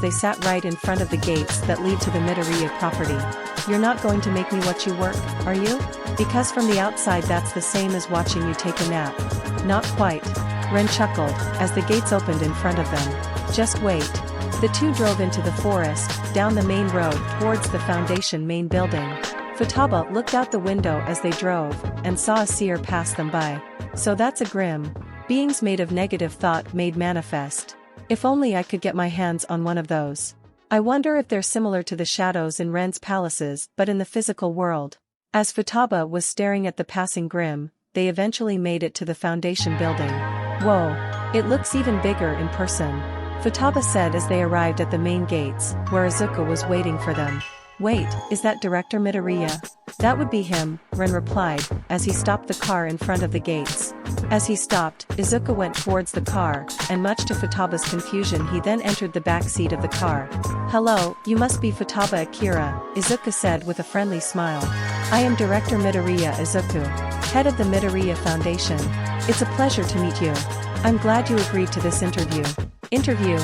as they sat right in front of the gates that lead to the Midoriya property. "You're not going to make me watch you work, are you? Because from the outside that's the same as watching you take a nap." "Not quite." Ren chuckled, as the gates opened in front of them. "Just wait." The two drove into the forest, down the main road towards the Foundation main building. Futaba looked out the window as they drove, and saw a seer pass them by. "So that's a Grimm. Beings made of negative thought made manifest. If only I could get my hands on one of those. I wonder if they're similar to the shadows in Ren's palaces but in the physical world." As Futaba was staring at the passing Grimm, they eventually made it to the Foundation building. "Whoa, it looks even bigger in person," Futaba said as they arrived at the main gates, where Izuku was waiting for them. "Wait, is that Director Midoriya?" "That would be him," Ren replied, as he stopped the car in front of the gates. As he stopped, Izuku went towards the car, and much to Futaba's confusion he then entered the back seat of the car. "Hello, you must be Futaba Akira," Izuku said with a friendly smile. "I am Director Midoriya Izuku, head of the Midoriya Foundation. It's a pleasure to meet you. I'm glad you agreed to this interview." "Interview?"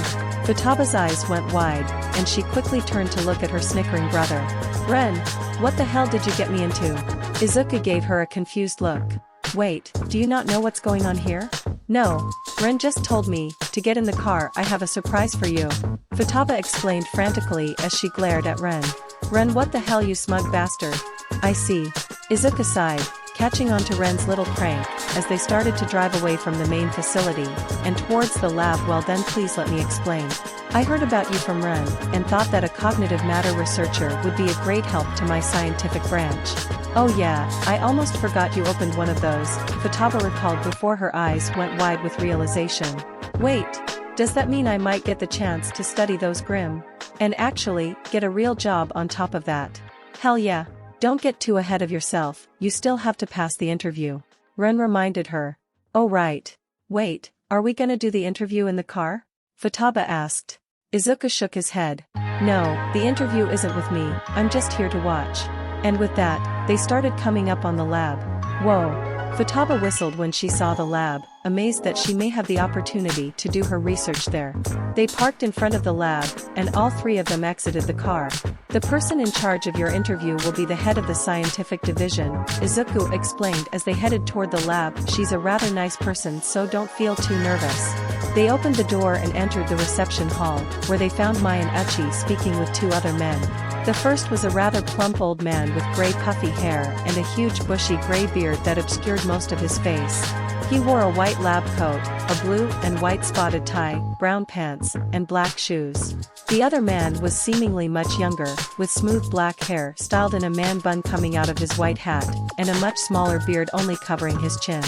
Futaba's eyes went wide, and she quickly turned to look at her snickering brother. "Ren, what the hell did you get me into?" Izuku gave her a confused look. "Wait, do you not know what's going on here?" "No, Ren just told me, to get in the car I have a surprise for you," Futaba explained frantically as she glared at Ren. "Ren, what the hell, you smug bastard." "I see." Izuku sighed, catching on to Ren's little prank, as they started to drive away from the main facility, and towards the lab. "Well then, please let me explain. I heard about you from Ren, and thought that a cognitive matter researcher would be a great help to my scientific branch." "Oh yeah, I almost forgot you opened one of those," Futaba recalled before her eyes went wide with realization. "Wait, does that mean I might get the chance to study those Grimm? And actually, get a real job on top of that?" "Hell yeah. Don't get too ahead of yourself, you still have to pass the interview," Ren reminded her. "Oh right. Wait, are we gonna do the interview in the car?" Futaba asked. Izuku shook his head. "No, the interview isn't with me, I'm just here to watch." And with that, they started coming up on the lab. "Whoa." Futaba whistled when she saw the lab, amazed that she may have the opportunity to do her research there. They parked in front of the lab, and all three of them exited the car. "The person in charge of your interview will be the head of the scientific division," Izuku explained as they headed toward the lab. "She's a rather nice person, so don't feel too nervous." They opened the door and entered the reception hall, where they found Mai and Uchi speaking with two other men. The first was a rather plump old man with gray puffy hair and a huge bushy gray beard that obscured most of his face. He wore a white lab coat, a blue and white spotted tie, brown pants, and black shoes. The other man was seemingly much younger, with smooth black hair styled in a man bun coming out of his white hat, and a much smaller beard only covering his chin.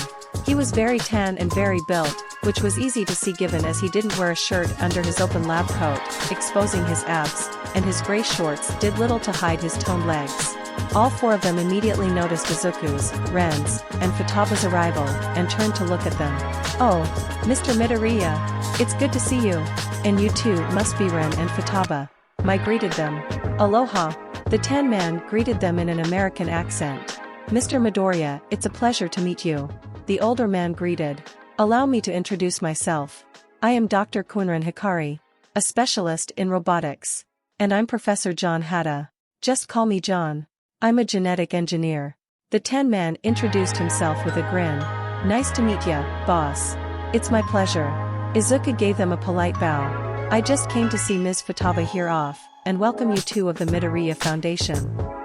He was very tan and very built, which was easy to see given as he didn't wear a shirt under his open lab coat, exposing his abs, and his gray shorts did little to hide his toned legs. All four of them immediately noticed Izuku's, Ren's, and Futaba's arrival, and turned to look at them. "Oh, Mr. Midoriya, it's good to see you. And you too must be Ren and Futaba." Mai greeted them. "Aloha." The tan man greeted them in an American accent. "Mr. Midoriya, it's a pleasure to meet you." The older man greeted. "Allow me to introduce myself. I am Dr. Kunran Hikari, a specialist in robotics. And I'm Professor John Hatta. Just call me John. I'm a genetic engineer." The tan man introduced himself with a grin. "Nice to meet ya, boss." "It's my pleasure." Izuku gave them a polite bow. "I just came to see Ms. Futaba here off, and welcome you two of the Midoriya Foundation."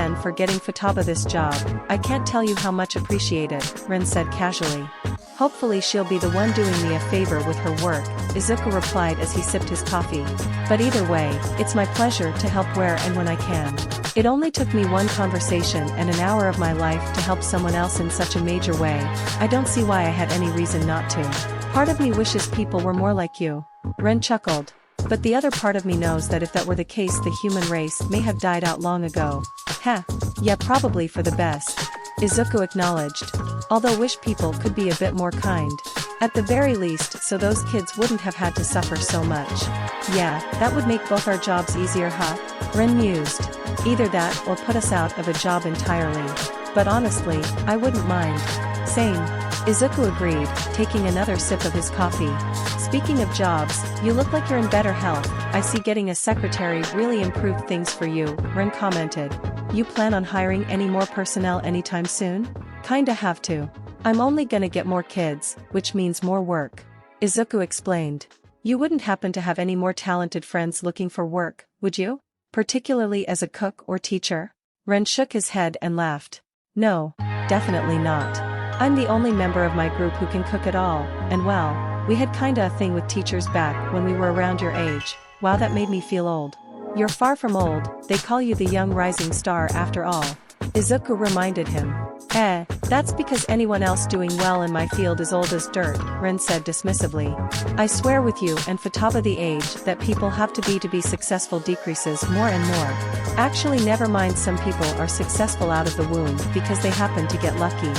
again for getting Futaba this job. I can't tell you how much appreciated, Ren said casually. Hopefully she'll be the one doing me a favor with her work, Izuku replied as he sipped his coffee. But either way, it's my pleasure to help where and when I can. It only took me one conversation and an hour of my life to help someone else in such a major way. I don't see why I had any reason not to. Part of me wishes people were more like you. Ren chuckled. But the other part of me knows that if that were the case, the human race may have died out long ago. Heh. Yeah, probably for the best. Izuku acknowledged. Although wish people could be a bit more kind. At the very least, so those kids wouldn't have had to suffer so much. Yeah, that would make both our jobs easier, huh? Ren mused. Either that or put us out of a job entirely. But honestly, I wouldn't mind. Same. Izuku agreed, taking another sip of his coffee. Speaking of jobs, you look like you're in better health. I see getting a secretary really improved things for you, Ren commented. You plan on hiring any more personnel anytime soon? Kinda have to. I'm only gonna get more kids, which means more work. Izuku explained. You wouldn't happen to have any more talented friends looking for work, would you? Particularly as a cook or teacher? Ren shook his head and laughed. No, definitely not. I'm the only member of my group who can cook at all, and well, we had kinda a thing with teachers back when we were around your age. Wow, that made me feel old. You're far from old, they call you the young rising star after all. Izuku reminded him. That's because anyone else doing well in my field is old as dirt, Ren said dismissively. I swear with you and Futaba the age that people have to be successful decreases more and more. Actually never mind, some people are successful out of the womb because they happen to get lucky.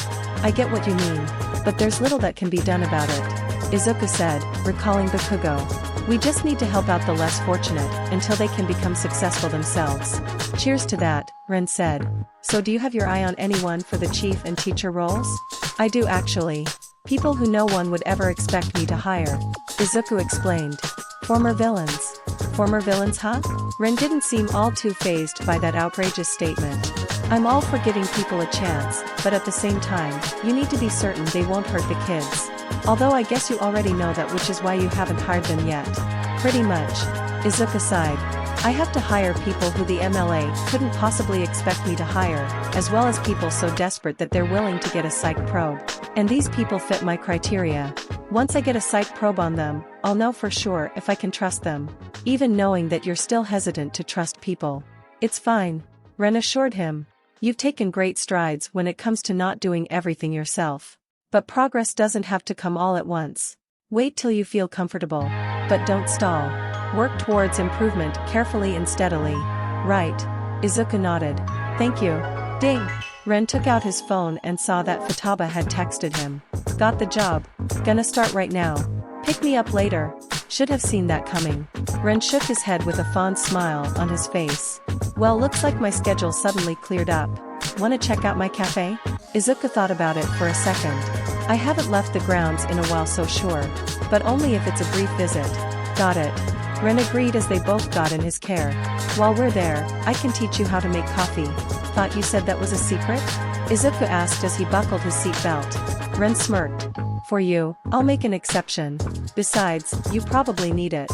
I get what you mean. But there's little that can be done about it, Izuku said, recalling Bakugo. We just need to help out the less fortunate until they can become successful themselves. Cheers to that, Ren said. So do you have your eye on anyone for the chief and teacher roles? I do actually. People who no one would ever expect me to hire, Izuku explained. Former villains. Former villains, huh? Ren didn't seem all too fazed by that outrageous statement. I'm all for giving people a chance, but at the same time, you need to be certain they won't hurt the kids. Although I guess you already know that, which is why you haven't hired them yet. Pretty much. Izuku sighed. I have to hire people who the MLA couldn't possibly expect me to hire, as well as people so desperate that they're willing to get a psych probe. And these people fit my criteria. Once I get a psych probe on them, I'll know for sure if I can trust them. Even knowing that you're still hesitant to trust people. It's fine, Ren assured him. You've taken great strides when it comes to not doing everything yourself. But progress doesn't have to come all at once. Wait till you feel comfortable. But don't stall. Work towards improvement carefully and steadily. Right. Izuku nodded. Thank you. Ding. Ren took out his phone and saw that Futaba had texted him. Got the job. Gonna start right now. Pick me up later. Should have seen that coming. Ren shook his head with a fond smile on his face. Well, looks like my schedule suddenly cleared up. Wanna check out my cafe? Izuku thought about it for a second. I haven't left the grounds in a while, so sure. But only if it's a brief visit. Got it. Ren agreed as they both got in his care. While we're there, I can teach you how to make coffee. Thought you said that was a secret? Izuku asked as he buckled his seatbelt. Ren smirked. For you, I'll make an exception. Besides, you probably need it.